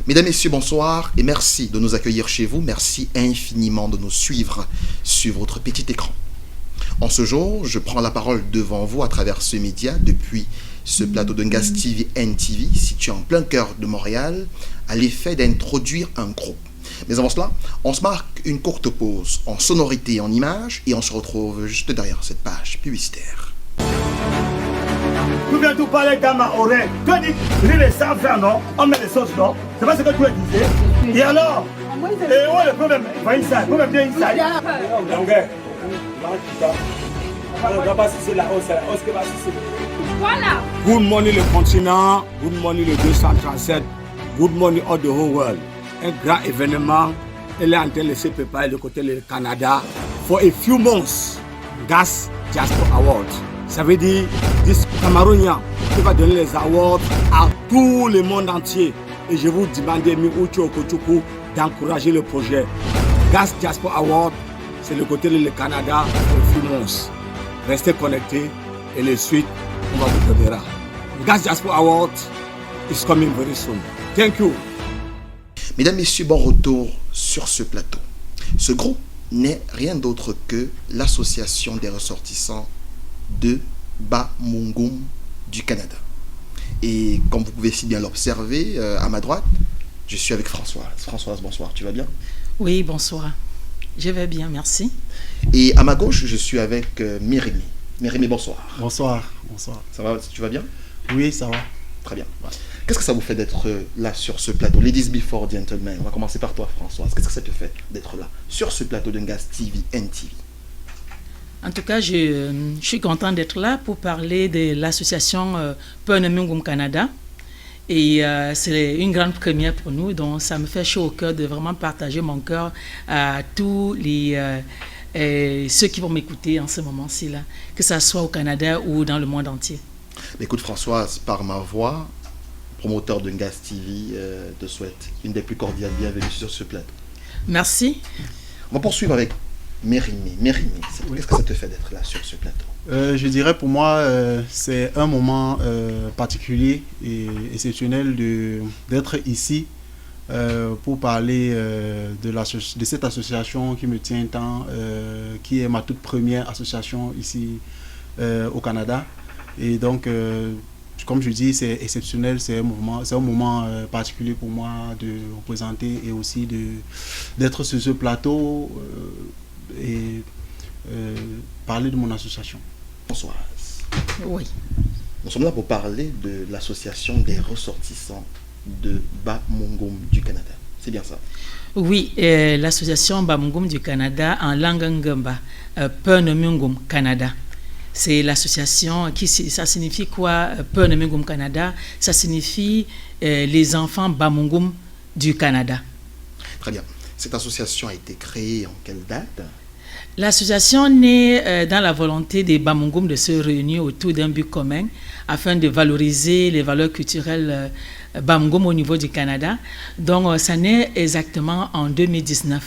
Mesdames, Messieurs, bonsoir et merci de nous accueillir chez vous. Merci infiniment de nous suivre sur votre petit écran. En ce jour, je prends la parole devant vous à travers ce média depuis ce plateau de Ngaz TV NTV, situé en plein cœur de Montréal, à l'effet d'introduire un groupe. Mais avant cela, on se marque une courte pause en sonorité et en images et on se retrouve juste derrière cette page publicitaire. Tu viens tout parler dans ma oreille. Tu as dit, les sans faire, non? On met les sauces, non? C'est pas ce que tu as dit. Et alors? Et où est le problème? Va inside. Le problème vient inside. Voilà. Good morning le continent, good morning le 237, good morning all the whole world. Un grand événement, elle est en train de se préparer du côté du Canada. For a few months, Ngaz Diaspora Award. Ça veut dire, this Camerounien qui va donner les awards à tout le monde entier. Et je vous demande, Miouchi Okochoukou, d'encourager le projet. Ngaz Diaspora Award, c'est le côté du Canada for a few months. Restez connectés et les suites, on va vous donner. Ngaz Diaspora Award is coming very soon. Thank you. Mesdames, Messieurs, bon retour sur ce plateau. Ce groupe n'est rien d'autre que l'association des ressortissants de Bamungum du Canada. Et comme vous pouvez si bien l'observer, à ma droite, je suis avec Françoise. Françoise, bonsoir, tu vas bien? Oui, bonsoir. Je vais bien, merci. Et à ma gauche, je suis avec Mérimée. Mérimée, bonsoir. Bonsoir, bonsoir. Ça va, tu vas bien? Oui, ça va. Très bien. Qu'est-ce que ça vous fait d'être là sur ce plateau? Ladies before gentlemen, on va commencer par toi, Françoise. Qu'est-ce que ça te fait d'être là sur ce plateau de Ngaz TV NTV? En tout cas, je suis content d'être là pour parler de l'association Peunemungum Canada. Et c'est une grande première pour nous, donc ça me fait chaud au cœur de vraiment partager mon cœur à tous ceux qui vont m'écouter en ce moment-ci, là, que ce soit au Canada ou dans le monde entier. Écoute, Françoise, par ma voix, promoteur de Ngaz TV, te souhaite une des plus cordiales bienvenues sur ce plateau. Merci. On va poursuivre avec Mérimée. Mérimée, qu'est-ce que ça te fait d'être là sur ce plateau? Je dirais pour moi, c'est un moment particulier et exceptionnel d'être ici pour parler de cette association qui me tient tant, qui est ma toute première association ici au Canada. Et donc, comme je dis, c'est exceptionnel, c'est un moment particulier pour moi de représenter et aussi d'être sur ce plateau et parler de mon association. Françoise. Oui. Nous sommes là pour parler de l'association des ressortissants de Bamungum du Canada. C'est bien ça? Oui, l'association Bamungum du Canada en langue ngamba, Peunemungum Canada. C'est l'association ça signifie quoi? Peunemungum Canada, ça signifie les enfants Bamungum du Canada. Très bien. Cette association a été créée en quelle date? L'association naît dans la volonté des Bamungum de se réunir autour d'un but commun afin de valoriser les valeurs culturelles Bamungum au niveau du Canada. Donc, ça naît exactement en 2019.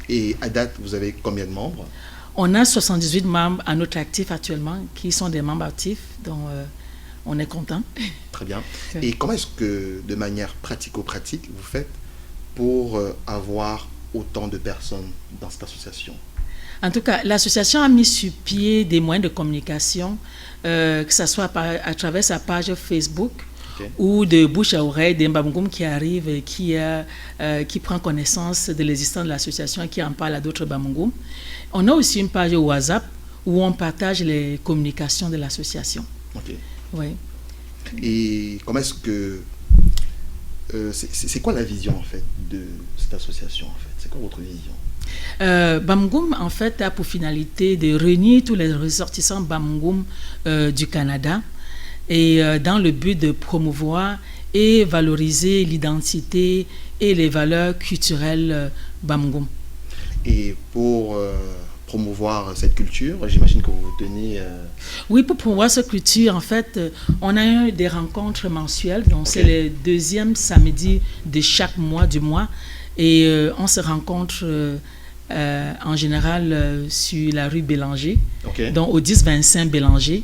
Et à date, vous avez combien de membres? On a 78 membres à notre actif actuellement, qui sont des membres actifs, donc on est content. Très bien. Et comment est-ce que, de manière pratico-pratique, vous faites pour avoir autant de personnes dans cette association? En tout cas, l'association a mis sur pied des moyens de communication, que ce soit à travers sa page Facebook, ou de bouche à oreille d'un Bamungum qui arrive et qui prend connaissance de l'existence de l'association et qui en parle à d'autres Bamungum. On a aussi une page WhatsApp où on partage les communications de l'association. Ok. Oui. Et comment est-ce que... c'est quoi la vision, en fait, de cette association, en fait? C'est quoi votre vision? Bamungum, en fait, a pour finalité de réunir tous les ressortissants Bamungum du Canada et dans le but de promouvoir et valoriser l'identité et les valeurs culturelles Bamungum. Et pour promouvoir cette culture, j'imagine que vous vous tenez... Oui, pour promouvoir cette culture, en fait, on a eu des rencontres mensuelles, donc c'est le deuxième samedi de chaque mois du mois, et on se rencontre en général sur la rue Bélanger, donc au 10-25 Bélanger,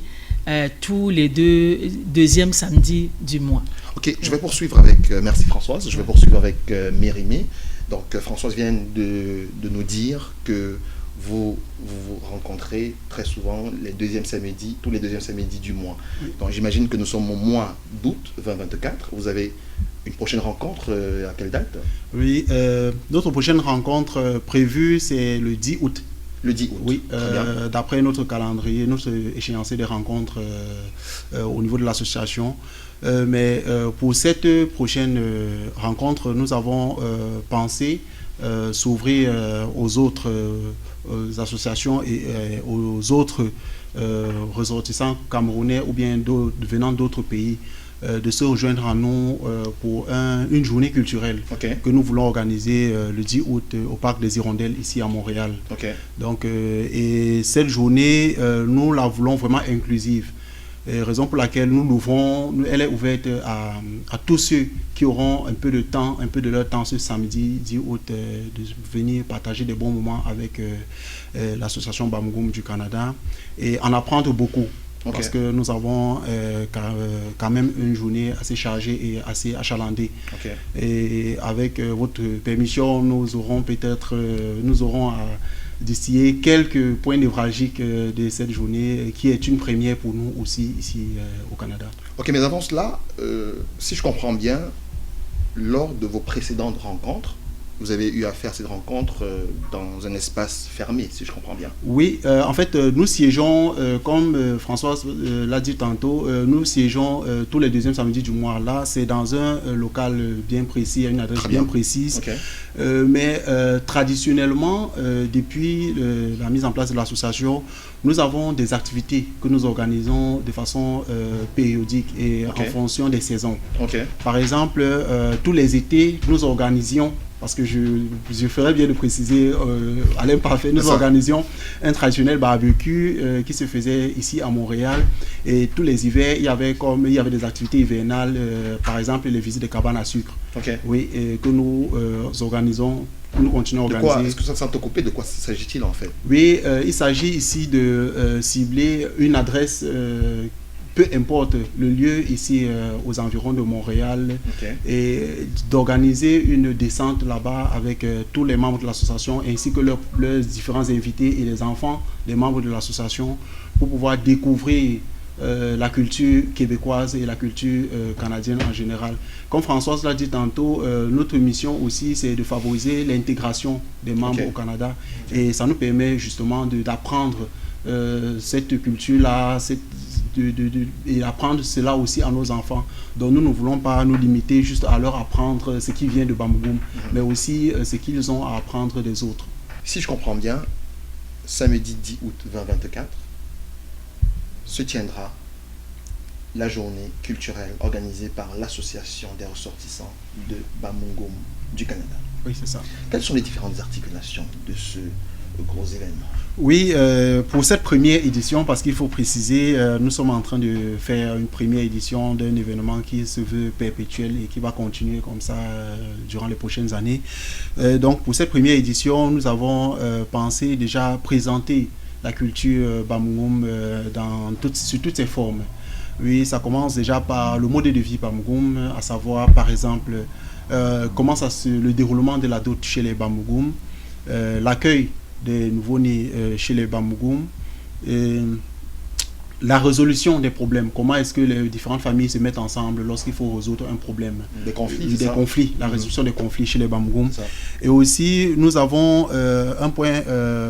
tous les deuxièmes samedis du mois. Ok, je vais poursuivre avec, merci Françoise, je vais poursuivre avec Mérimée. Donc Françoise vient de nous dire que vous vous rencontrez très souvent tous les deuxièmes samedis du mois. Donc j'imagine que nous sommes au mois d'août 2024. Vous avez une prochaine rencontre à quelle date? Oui, notre prochaine rencontre prévue, c'est le 10 août. Le 10 août. Oui, d'après notre calendrier, notre échéancier des rencontres au niveau de l'association. Mais pour cette prochaine rencontre, nous avons pensé s'ouvrir aux autres associations et aux autres ressortissants camerounais ou bien venant d'autres pays de se rejoindre à nous pour une journée culturelle que nous voulons organiser le 10 août au Parc des Hirondelles ici à Montréal. Donc, et cette journée, nous la voulons vraiment inclusive. Raison pour laquelle nous l'ouvrons, elle est ouverte à tous ceux qui auront un peu de temps, un peu de leur temps ce samedi 10 août, de venir partager des bons moments avec l'association Bamougoum du Canada et en apprendre beaucoup. Parce que nous avons quand même une journée assez chargée et assez achalandée. Et avec votre permission, nous aurons à distiller quelques points névralgiques de cette journée qui est une première pour nous aussi ici au Canada. Ok, mais avant cela, si je comprends bien, lors de vos précédentes rencontres, vous avez eu à faire cette rencontre dans un espace fermé, si je comprends bien. Oui, en fait, nous siégeons, comme Françoise l'a dit tantôt, nous siégeons tous les deuxièmes samedis du mois. Là, c'est dans un local bien précis, à une adresse bien précise. Mais traditionnellement, depuis la mise en place de l'association, nous avons des activités que nous organisons de façon périodique et en fonction des saisons. Par exemple, tous les étés, nous organisions, parce que je ferais bien de préciser à l'imparfait, nous organisions un traditionnel barbecue qui se faisait ici à Montréal. Et tous les hivers, il y avait des activités hivernales, par exemple les visites de cabanes à sucre. Oui, que nous organisons. Nous continuons à organiser. Est-ce que ça te coupé? De quoi s'agit-il en fait? Oui, il s'agit ici de cibler une adresse, peu importe le lieu ici aux environs de Montréal, et d'organiser une descente là-bas avec tous les membres de l'association ainsi que leurs différents invités et les enfants des membres de l'association pour pouvoir découvrir la culture québécoise et la culture canadienne en général. Comme Françoise l'a dit tantôt, notre mission aussi, c'est de favoriser l'intégration des membres au Canada. Et ça nous permet justement d'apprendre cette culture-là et apprendre cela aussi à nos enfants. Donc nous ne voulons pas nous limiter juste à leur apprendre ce qui vient de Bamougoum, mais aussi ce qu'ils ont à apprendre des autres. Si je comprends bien, samedi 10 août 2024, se tiendra la journée culturelle organisée par l'association des ressortissants de Bamougoum du Canada. Oui, c'est ça. Quelles sont les différentes articulations de ce gros événement? Oui, pour cette première édition, parce qu'il faut préciser, nous sommes en train de faire une première édition d'un événement qui se veut perpétuel et qui va continuer comme ça durant les prochaines années. Donc pour cette première édition, nous avons pensé déjà présenter la culture Bamougoum sous toutes ses formes. Oui, ça commence déjà par le mode de vie Bamougoum, à savoir par exemple le déroulement de la dot chez les Bamougoum, l'accueil des nouveaux-nés chez les Bamougoum, la résolution des problèmes, comment est-ce que les différentes familles se mettent ensemble lorsqu'il faut résoudre un problème. Des conflits, la résolution des conflits chez les Bamougoum. Et aussi, nous avons un point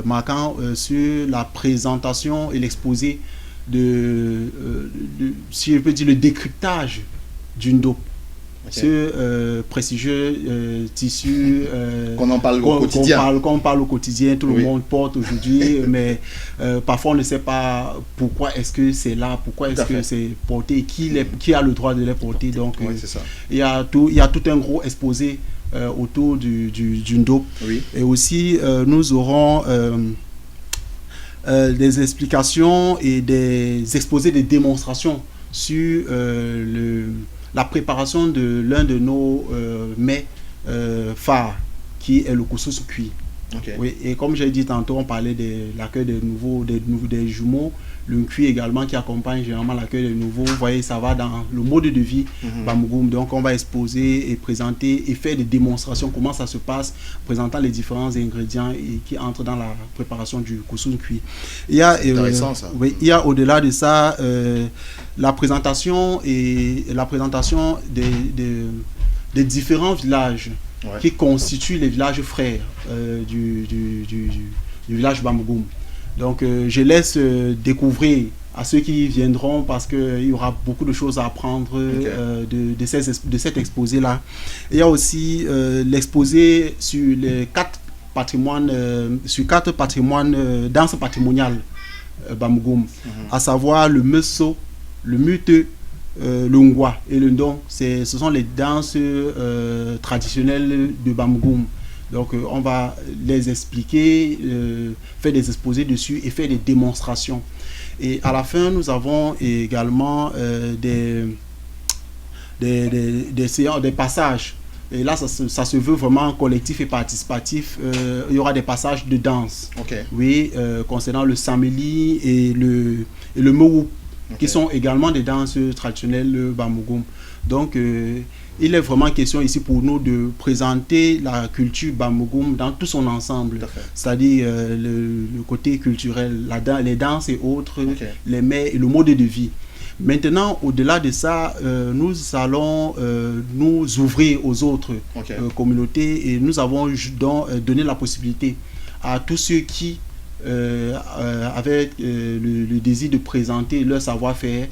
marquant sur la présentation et l'exposé si je peux dire, le décryptage d'une dope. Ce prestigieux tissu qu'on en parle au quotidien. Qu'on parle au quotidien, tout le monde porte aujourd'hui, mais parfois on ne sait pas pourquoi est-ce que c'est là, pourquoi est-ce que c'est porté, qui a le droit de les porter. Donc il y a tout un gros exposé autour d'une dope. Et aussi nous aurons des explications et des exposés, des démonstrations sur la préparation de l'un de nos mets phares, qui est le couscous cuit. Okay. Oui, et comme j'ai dit tantôt, on parlait de l'accueil des jumeaux, le cuit également qui accompagne généralement l'accueil des nouveaux. Vous voyez, ça va dans le mode de vie Bamougoum. Donc, on va exposer et présenter et faire des démonstrations, comment ça se passe, présentant les différents ingrédients qui entrent dans la préparation du koussoun cuit. Il y a, intéressant, ça. Oui, il y a au-delà de ça, la présentation des différents villages qui constituent les villages frères du village Bamougoum. Donc je laisse découvrir à ceux qui viendront parce qu'il y aura beaucoup de choses à apprendre de cet exposé-là. Il y a aussi l'exposé sur les quatre patrimoines danses patrimoniales Bamougoum, à savoir le meso, le mute, le ngwa et le ndong. Ce sont les danses traditionnelles de Bamougoum. Donc on va les expliquer, faire des exposés dessus et faire des démonstrations. Et à la fin, nous avons également des passages. Et là, ça se veut vraiment collectif et participatif. Il y aura des passages de danse. Oui, concernant le sameli et le mouou, qui sont également des danses traditionnelles Bamougoum. Donc, il est vraiment question ici pour nous de présenter la culture Bamougoum dans tout son ensemble, c'est-à-dire le côté culturel, les danses et autres, les mets et le mode de vie. Maintenant, au-delà de ça, nous allons nous ouvrir aux autres communautés et nous avons donné la possibilité à tous ceux qui avec le désir de présenter leur savoir-faire,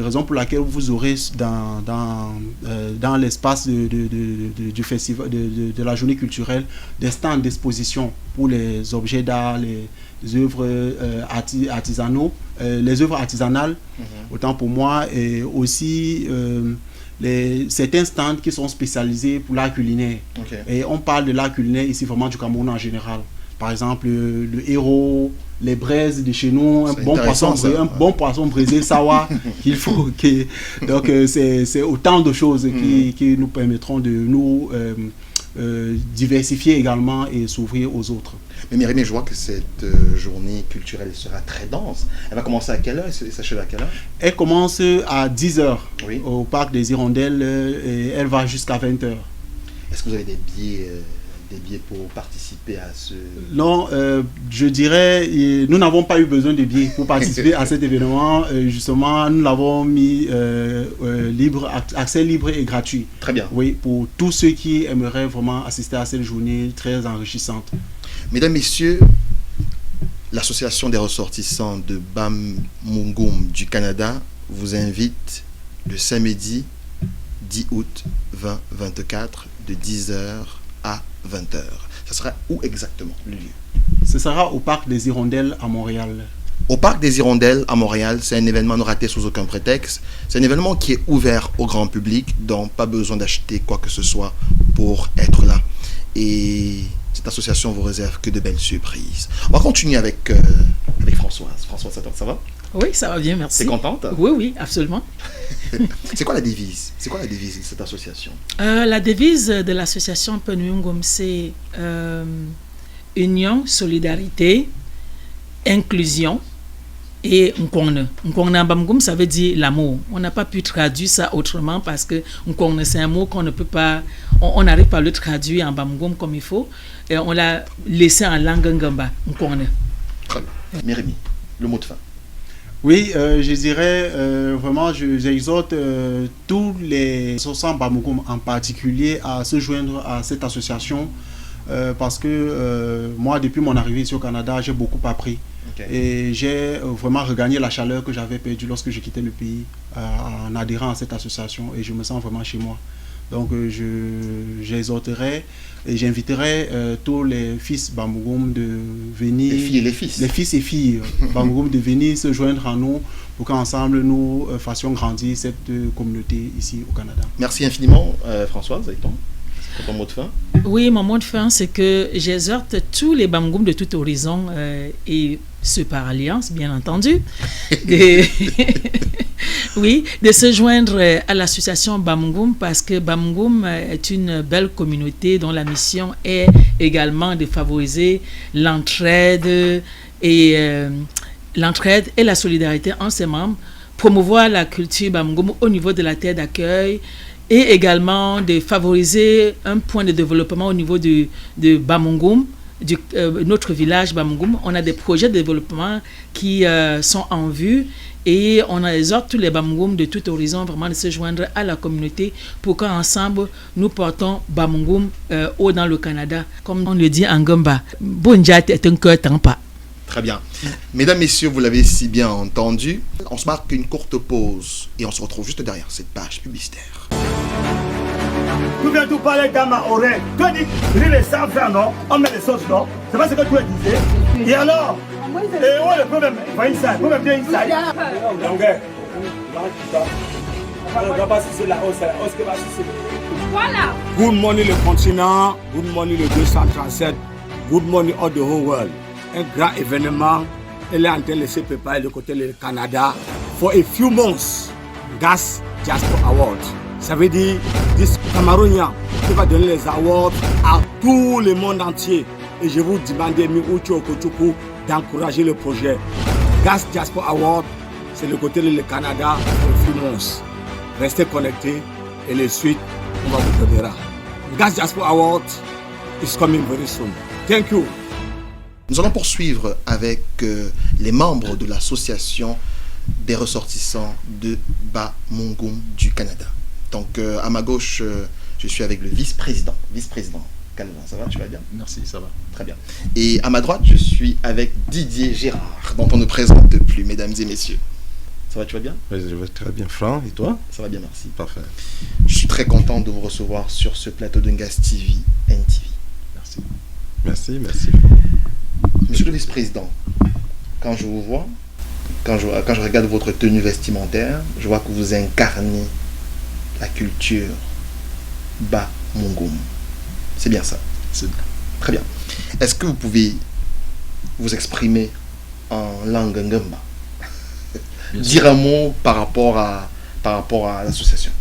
raison pour laquelle vous aurez dans l'espace du festival, de la journée culturelle, des stands d'exposition pour les objets d'art, les œuvres artisanaux, les œuvres artisanales, autant pour moi, et aussi certains stands qui sont spécialisés pour l'art culinaire. Et on parle de l'art culinaire ici vraiment du Cameroun en général. Par exemple, le héros, les braises de chez nous, un bon poisson braisé sawa qu'il faut que... Donc, c'est autant de choses qui nous permettront de nous diversifier également et s'ouvrir aux autres. Mais Myriam, je vois que cette journée culturelle sera très dense. Elle va commencer à quelle heure et s'achève à quelle heure? Elle commence à 10h au parc des Hirondelles et elle va jusqu'à 20h. Est-ce que vous avez des billets pour participer à ce... Non, je dirais, nous n'avons pas eu besoin de billets pour participer à cet événement. Justement, nous l'avons mis accès libre et gratuit. Très bien. Oui, pour tous ceux qui aimeraient vraiment assister à cette journée très enrichissante. Mesdames, Messieurs, l'association des ressortissants de Bamougoum du Canada vous invite le samedi 10 août 2024 de 10h à 20h. Ça sera où exactement, le lieu? Ce sera au Parc des Hirondelles à Montréal. Au Parc des Hirondelles à Montréal, c'est un événement à ne rater sous aucun prétexte. C'est un événement qui est ouvert au grand public, donc pas besoin d'acheter quoi que ce soit pour être là. Et cette association vous réserve que de belles surprises. On va continuer avec Françoise. Françoise, ça va? Oui, ça va bien, merci. T'es contente? Oui, absolument. C'est quoi la devise? C'est quoi la devise de cette association? La devise de l'association Bamougoum, c'est union, solidarité, inclusion et Nkongna. Nkongna Bamougoum, ça veut dire l'amour. On n'a pas pu traduire ça autrement parce que Nkongna, c'est un mot qu'on ne peut pas... On n'arrive pas à le traduire en Bamougoum comme il faut. Et on l'a laissé en langue ngamba, Nkongna. Très bien. Myriam, le mot de fin. Oui, je dirais vraiment, j'exhorte tous les ressortissants Bamougoum en particulier à se joindre à cette association parce que moi, depuis mon arrivée ici au Canada, j'ai beaucoup appris. Et j'ai vraiment regagné la chaleur que j'avais perdue lorsque j'ai quitté le pays en adhérant à cette association et je me sens vraiment chez moi. Donc j'exhorterai et j'inviterai tous les fils Bamougoum de venir... Les filles et les fils. Les fils et filles Bamougoum de venir se joindre à nous pour qu'ensemble nous fassions grandir cette communauté ici au Canada. Merci infiniment Françoise, avec ton mot de fin. Oui, mon mot de fin, c'est que j'exhorte tous les Bamougoum de tout horizon et ce par alliance, bien entendu, de se joindre à l'association Bamungum, parce que Bamungum est une belle communauté dont la mission est également de favoriser l'entraide et la solidarité entre ses membres, promouvoir la culture Bamungum au niveau de la terre d'accueil et également de favoriser un point de développement au niveau de Bamungum, notre village Bamungum. On a des projets de développement qui sont en vue et on exhorte tous les Bamungum de tout horizon vraiment de se joindre à la communauté pour qu'ensemble nous portons Bamungum haut dans le Canada. Comme on le dit en Gamba, Bonjat est un cœur tampa. Très bien. Mesdames, messieurs, vous l'avez si bien entendu. On se marque une courte pause et on se retrouve juste derrière cette page publicitaire. Tu viens tout parler dans ma oreille. Tu as dit, riz sans faire, non? On met les sauces, non? C'est pas ce que tu disais. Et alors? Et où est le problème? Va inside. Le problème vient inside. Voilà. Good morning le continent, good morning le 237, good morning all the whole world. Un grand événement, elle est en train de se préparer du côté du Canada. For a few months, Gas Diaspora Award. Ça veut dire, this Camerounien qui va donner les awards à tout le monde entier. Et je vous demande, Miouchi Okochoukou, d'encourager le projet. Gas Diaspora Award, c'est le côté du Canada for a few months. Restez connectés et les suites, on va vous donner. Gas Diaspora Award is coming very soon. Thank you. Nous allons poursuivre avec les membres de l'association des ressortissants de Bamungum du Canada. Donc à ma gauche, je suis avec le vice-président Calvin. Ça va, tu vas bien? Merci, ça va. Très bien. Et à ma droite, je suis avec Didier Gérard, dont on ne présente plus, mesdames et messieurs. Ça va, tu vas bien? Oui, je vais très bien, Franck. Et toi? Ça va bien, merci. Parfait. Je suis très content de vous recevoir sur ce plateau d'Ungas TV, NTV. Merci. Merci, merci. Monsieur le vice-président, quand je vous vois, quand je regarde votre tenue vestimentaire, je vois que vous incarnez la culture Bamungum. C'est bien ça? C'est bien. Très bien. Est-ce que vous pouvez vous exprimer en langue ngamba? Dire un mot par rapport à l'association.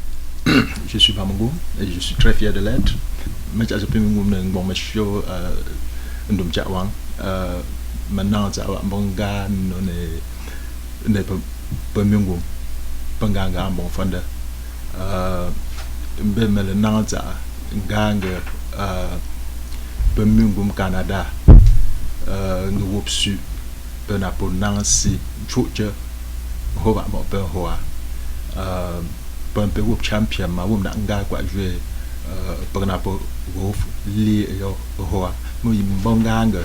Je suis Bamungum et je suis très fier de l'être. Maintenant, ça va bonga ne Bamungum panganga bon fanda bemele nanza nganga Bamungum Canada ngopsu penapo nansi chucha hova mo pe hoa pempe wop champion ma wom nga kwa jwe penapo wof li yo hoa mo yimbonganga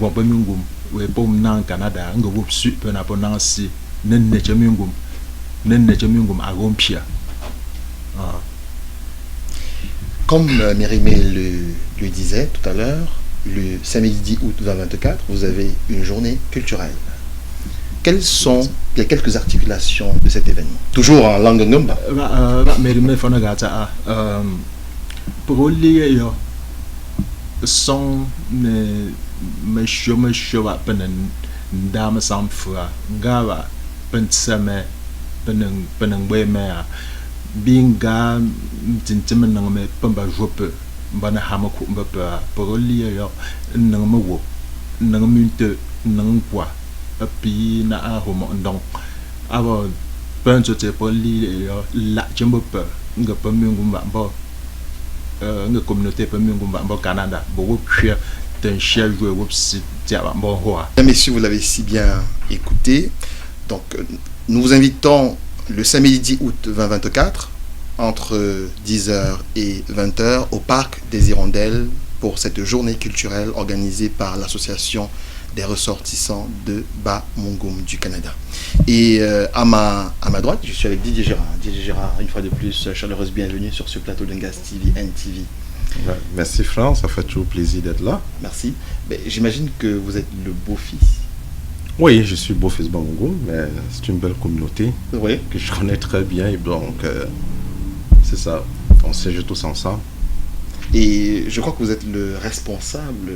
Bamungum we pom nan Canada nga wopsu penapo nansi nenne Bamungum agompia. Comme Mérimée le disait tout à l'heure, le samedi 10 août 2024, vous avez une journée culturelle. Quelles sont les quelques articulations de cet événement? Toujours en langue ngamba. Mérimée Fonagata, pour lier yo, son monsieur va penen dame sans foi, gava pensame peneng mea binga tintimen nang me pamba jope bana hamaku mbapa porolia yo nang mawo nang minte nang kwa api na a homo ndong abo penso te poli yo la chembopa nga Bamungum ba nga communauté Bamungum ba Canada bo wopia ten chia jouer wopsi tia ba bo hoa. Messieurs, vous l'avez si bien écouté. Donc nous vous invitons le samedi 10 août 2024 entre 10h et 20h au parc des Hirondelles pour cette journée culturelle organisée par l'association des ressortissants de Bamungum du Canada. Et à ma droite, je suis avec Didier Gérard. Didier Gérard, une fois de plus, chaleureuse bienvenue sur ce plateau d'Ungas TV, NTV. Ouais, merci Franck, ça fait toujours plaisir d'être là. Merci. J'imagine que vous êtes le beau-fils. Oui, je suis beau-fils Bamungum, mais c'est une belle communauté que je connais très bien. Et donc, c'est ça, on siège tous ensemble. Et je crois que vous êtes le responsable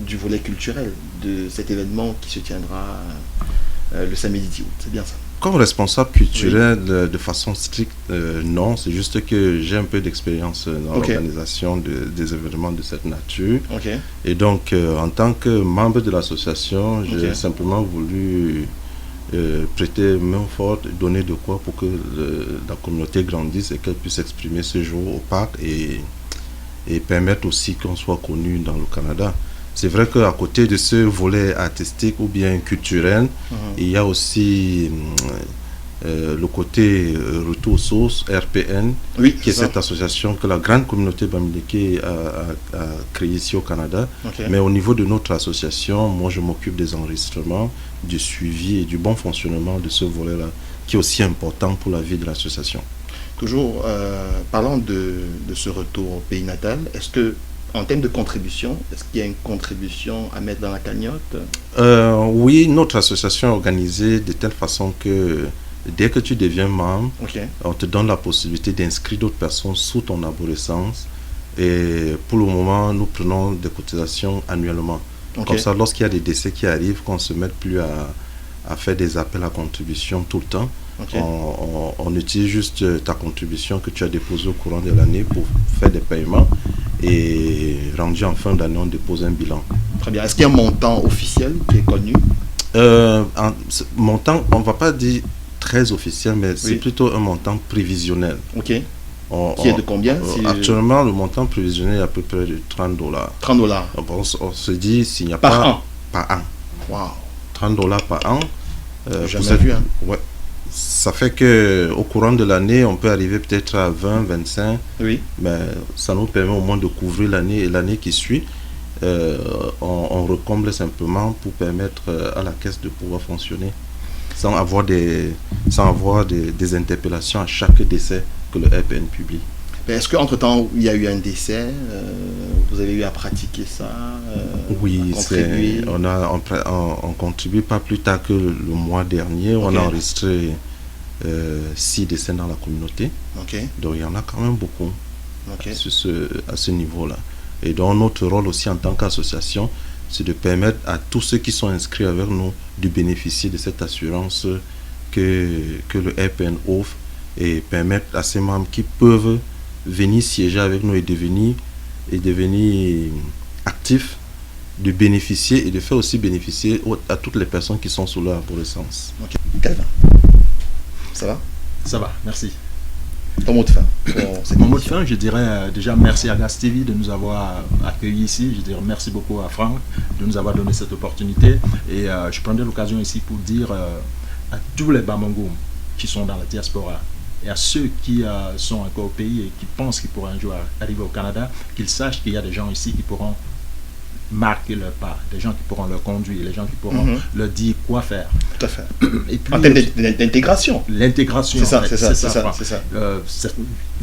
du volet culturel de cet événement qui se tiendra le samedi 10 août. C'est bien ça? Comme responsable culturel, de façon stricte, non. C'est juste que j'ai un peu d'expérience dans l'organisation des événements de cette nature. Et donc, en tant que membre de l'association, j'ai simplement voulu prêter main forte, donner de quoi pour que la communauté grandisse et qu'elle puisse exprimer ce jour au parc et permettre aussi qu'on soit connu dans le Canada. C'est vrai qu'à côté de ce volet artistique ou bien culturel, il y a aussi le côté Retour aux sources, RPN, qui est cette association que la grande communauté Bamileke a créée ici au Canada. Mais au niveau de notre association, moi je m'occupe des enregistrements, du suivi et du bon fonctionnement de ce volet-là, qui est aussi important pour la vie de l'association. Toujours, parlant de ce retour au pays natal, est-ce que, en termes de contribution, est-ce qu'il y a une contribution à mettre dans la cagnotte? Oui, notre association est organisée de telle façon que dès que tu deviens membre, on te donne la possibilité d'inscrire d'autres personnes sous ton arborescence. Et pour le moment, nous prenons des cotisations annuellement. Comme ça, lorsqu'il y a des décès qui arrivent, qu'on ne se mette plus à faire des appels à contribution tout le temps. On utilise juste ta contribution que tu as déposée au courant de l'année pour faire des paiements. Et rendu en fin d'année, on dépose un bilan. Très bien. Est-ce qu'il y a un montant officiel qui est connu? Montant, on ne va pas dire très officiel, mais c'est plutôt un montant prévisionnel. Qui est de combien? Actuellement, le montant prévisionnel est à peu près de $30. $30. On se dit s'il n'y a par an. Par an. Wow. $30 par an. Jamais vu, hein? Ouais. Ça fait qu'au courant de l'année, on peut arriver peut-être à 20, 25. Mais ça nous permet au moins de couvrir l'année et l'année qui suit. On recomble simplement pour permettre à la caisse de pouvoir fonctionner sans avoir des interpellations à chaque décès que le RPN publie. Est-ce qu'entre-temps, il y a eu un décès? Vous avez eu à pratiquer ça? Oui, on contribue pas plus tard que le mois dernier. On a enregistré 6 décès dans la communauté. Donc il y en a quand même beaucoup à ce niveau-là. Et donc notre rôle aussi en tant qu'association, c'est de permettre à tous ceux qui sont inscrits avec nous de bénéficier de cette assurance que le RPN offre et permettre à ces membres qui peuvent venir siéger avec nous et devenir actifs, de bénéficier et de faire aussi bénéficier à toutes les personnes qui sont sous leur arborescence. Calvin, ça va? Ça va, merci. Ton mot de fin? Mon mot de fin, je dirais déjà merci à Gas TV de nous avoir accueillis ici. Je dirais merci beaucoup à Franck de nous avoir donné cette opportunité. Et je prendrai l'occasion ici pour dire à tous les Bamangoum qui sont dans la diaspora et à ceux qui sont encore au pays et qui pensent qu'ils pourront un jour arriver au Canada, qu'ils sachent qu'il y a des gens ici qui pourront marquer leur pas, des gens qui pourront leur conduire, les gens qui pourront leur dire quoi faire. Tout à fait. Et puis, en termes d'intégration. L'intégration. C'est ça.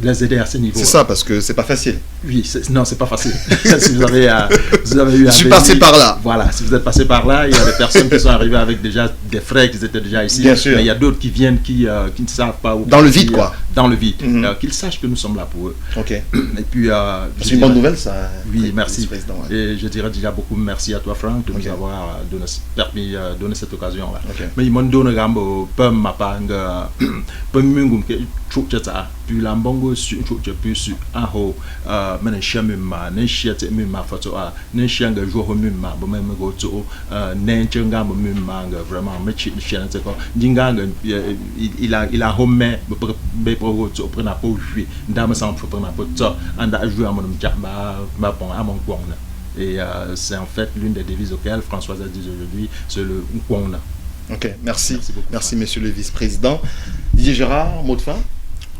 Les aider à ce niveau. C'est ça, parce que c'est pas facile. Oui, non, c'est pas facile. Si vous avez eu je suis passé par là. Voilà, si vous êtes passé par là, il y a des personnes qui sont arrivées avec déjà des frères qui étaient déjà ici. Bien sûr. Mais il y a d'autres qui viennent qui ne savent pas où. Dans le vide, quoi. Dans le vide. Qu'ils sachent que nous sommes là pour eux. Et puis, c'est une bonne nouvelle, ça. Oui, merci. Et je dirais déjà beaucoup merci à toi, Franck, de nous avoir donné cette occasion-là. Mais il m'a donné un peu ma pangue, peu mungum que chouchata, puis la bongo su chouchu su aho, mais chamima, ne chiate mima photo a, ne chianga jour mima, bon même go to, n'enchanga mima, vraiment, mais chien c'est quoi, dinganga, il a homme, bepo to prendre un peu jouer, dame sans prendre un peu de ça, and a joué à mon jamba, ma bon à mon coin. Et c'est en fait l'une des devises auxquelles Françoise a dit aujourd'hui, c'est le Nkwona. Ok, merci beaucoup. Merci, monsieur le vice-président. Didier Gérard, mot de fin?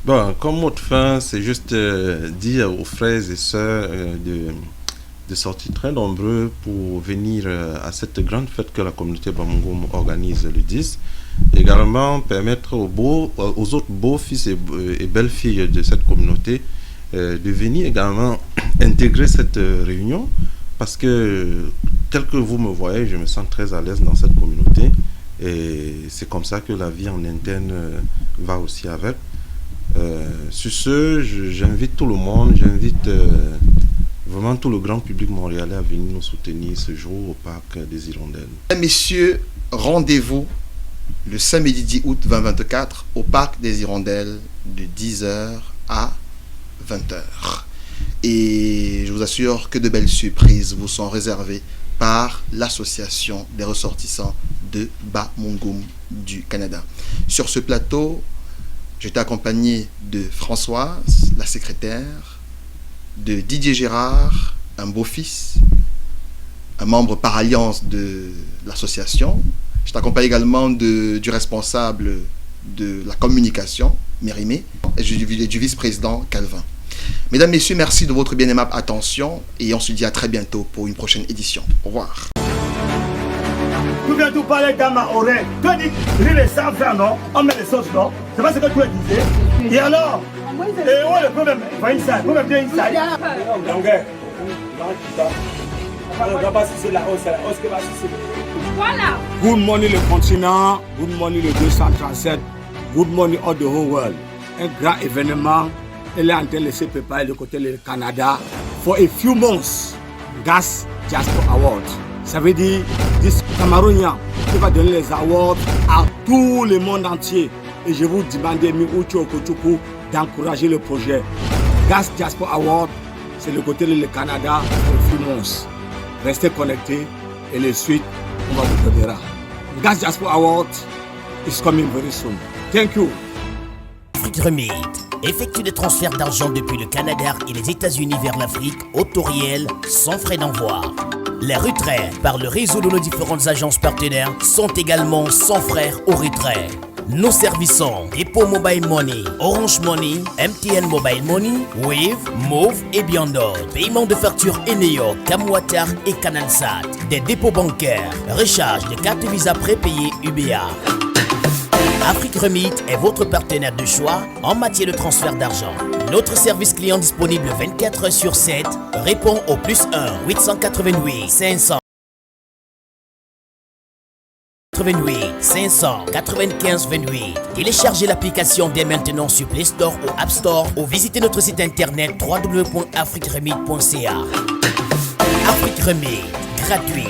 Bon, comme mot de fin, c'est juste dire aux frères et sœurs de sortir très nombreux pour venir à cette grande fête que la communauté Bamangoum organise le 10. Également, permettre aux autres beaux-fils et belles-filles de cette communauté de venir également intégrer cette réunion. Parce que, tel que vous me voyez, je me sens très à l'aise dans cette communauté. Et c'est comme ça que la vie en interne va aussi avec. Sur ce, j'invite tout le monde, j'invite vraiment tout le grand public montréalais à venir nous soutenir ce jour au Parc des Hirondelles. Messieurs, rendez-vous le samedi 10 août 2024 au Parc des Hirondelles de 10h à 20h. Et je vous assure que de belles surprises vous sont réservées par l'association des ressortissants de Bamungum du Canada. Sur ce plateau, j'étais accompagné de Françoise, la secrétaire, de Didier Gérard, un beau-fils, un membre par alliance de l'association. J'étais accompagné également du responsable de la communication, Mérimée, et du vice-président Calvin. Mesdames, Messieurs, merci de votre bien aimable attention et on se dit à très bientôt pour une prochaine édition. Au revoir. Tu viens tout parler dans ma oreille. Tu as dit, rire sans faire, non? On met les sauces, non? C'est pas ce que tu as dit. Et alors? Et où est le problème? Pas inside. Le problème est inside. Voilà. Good morning le continent, good morning le 237, good morning all the whole world. Un grand événement, elle est en train de se préparer de côté du Canada for a few months. Gas Diaspora Award. Ça veut dire, this Camerounien qui va donner les awards à tout le monde entier. Et je vous demande, Mioucho Okochoukou, d'encourager le projet. Gas Diaspora Award, c'est le côté du Canada for a few months. Restez connectés et les suites, on va vous donner. Gas Diaspora Award is coming very soon. Thank you. Afrique Remit effectue des transferts d'argent depuis le Canada et les États-Unis vers l'Afrique au taux réel sans frais d'envoi. Les retraits par le réseau de nos différentes agences partenaires sont également sans frais au retrait. Nous servissons Dépôt Mobile Money, Orange Money, MTN Mobile Money, Wave, Move et bien d'autres. Paiement de factures Eneo, Camwater et Canalsat. Des dépôts bancaires, recharge de cartes Visa prépayées UBA. Afrique Remit est votre partenaire de choix en matière de transfert d'argent. Notre service client disponible 24 heures sur 7 répond au +1 888 500 88 595 28. Téléchargez l'application dès maintenant sur Play Store ou App Store ou visitez notre site internet www.afriqueremit.ca. Afrique Remit, gratuit.